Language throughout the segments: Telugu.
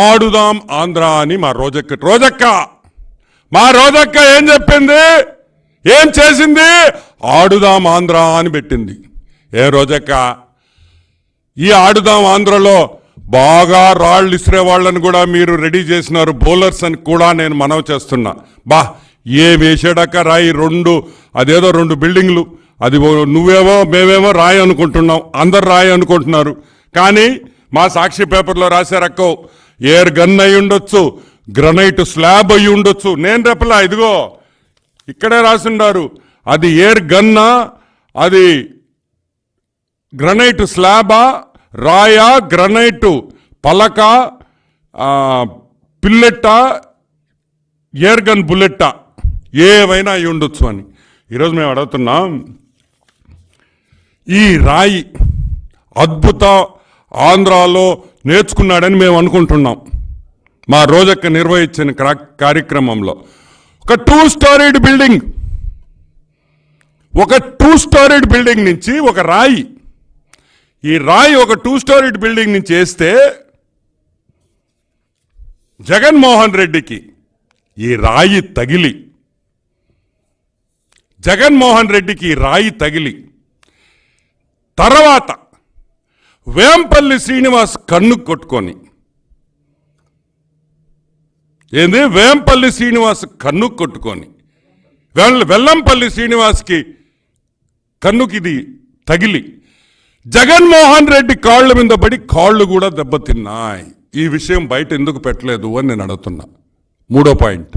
ఆడుదాం ఆంధ్ర అని మా రోజక్క ఏం చెప్పింది, ఏం చేసింది? ఆడుదాం ఆంధ్ర అని పెట్టింది. ఏ రోజక్క, ఈ ఆడుదాం ఆంధ్రలో బాగా రాళ్ళు ఇసిరే వాళ్ళని కూడా మీరు రెడీ చేసినారు, బౌలర్స్ అని కూడా నేను మనవి చేస్తున్నా. ఏ వేసాడక్క రాయి, అదేదో 2 బిల్డింగ్లు, అది నువ్వేమో మేమేమో రాయి అనుకుంటున్నాం, అందరు రాయి అనుకుంటున్నారు. కానీ మా సాక్షి పేపర్లో రాశారక్క, ఎయిర్ గన్ అయి ఉండొచ్చు, గ్రనైట్ స్లాబ్ అయి ఉండొచ్చు. నేను చెప్పలా, ఇదిగో ఇక్కడే రాసిండారు, అది ఎయిర్ గన్నా, అది గ్రనైట్ స్లాబా, రాయా, గ్రనైట్ పలక, పిల్లెట్టా, ఎయిర్ గన్ బుల్లెట్టా, ఏవైనా అయి ఉండొచ్చు అని. ఈరోజు మేము అడుగుతున్నాం, ఈ రాయి అద్భుత ఆంధ్రాలో నేర్చుకున్నాడని మేము అనుకుంటున్నాం. మా రోజక్క నిర్వహించిన కార్యక్రమంలో ఒక 2 స్టోరీడ్ బిల్డింగ్, ఒక 2 స్టోరీడ్ బిల్డింగ్ నుంచి ఒక రాయి, ఈ రాయి ఒక 2 స్టోరీడ్ బిల్డింగ్ నుంచి వేస్తే జగన్మోహన్ రెడ్డికి ఈ రాయి తగిలి, జగన్మోహన్ రెడ్డికి ఈ రాయి తగిలి తర్వాత వేంపల్లి శ్రీనివాస్ కన్ను కొట్టుకొని, ఏంది వేంపల్లి శ్రీనివాస్ కన్ను కొట్టుకొని, వెల్లంపల్లి శ్రీనివాస్కి కన్నుకి ఇది తగిలి జగన్మోహన్ రెడ్డి కాళ్ళ మీద పడి కాళ్ళు కూడా దెబ్బతిన్నాయి. ఈ విషయం బయట ఎందుకు పెట్టలేదు అని నేను అడుగుతున్నా. 3వ పాయింట్,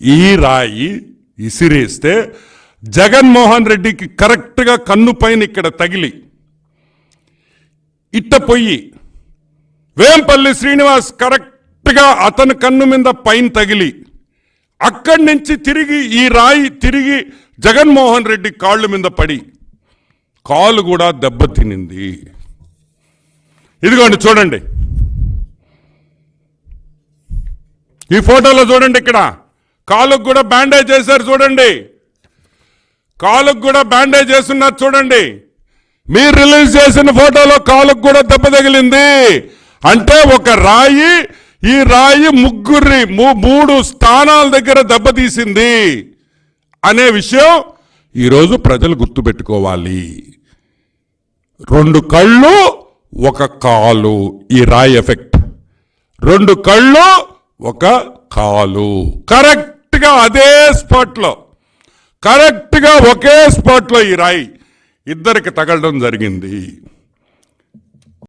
ఈ రాయి ఇసిరేస్తే జగన్మోహన్ రెడ్డికి కరెక్ట్గా కన్ను పైన ఇక్కడ తగిలి ఇట్ట పోయి వేంపల్లి శ్రీనివాస్ కరెక్ట్గా అతని కన్ను మీద పైన తగిలి అక్కడి నుంచి తిరిగి ఈ రాయి తిరిగి జగన్మోహన్ రెడ్డి కాళ్ళ మీద పడి కాలు కూడా దెబ్బతినింది. ఇదిగోండి చూడండి, ఈ ఫోటోలో చూడండి, ఇక్కడ కాలుకు కూడా బ్యాండేజ్ చేశారు చూడండి, కాలుకు కూడా బ్యాండేజ్ చేస్తున్నారు చూడండి. మీరు రిలీజ్ చేసిన ఫోటోలో కాలుకు కూడా దెబ్బ తగిలింది. అంటే ఒక రాయి, ఈ రాయి 3 స్థానాల దగ్గర దెబ్బతీసింది అనే విషయం ఈరోజు ప్రజలు గుర్తుపెట్టుకోవాలి. 2 కళ్ళు 1 కాలు, ఈ రాయి ఎఫెక్ట్. 2 కళ్ళు 1 కాలు, కరెక్ట్గా అదే స్పాట్లో, కరెక్ట్గా ఒకే స్పాట్లో ఈ రాయి ఇద్దరికి తగలడం జరిగింది.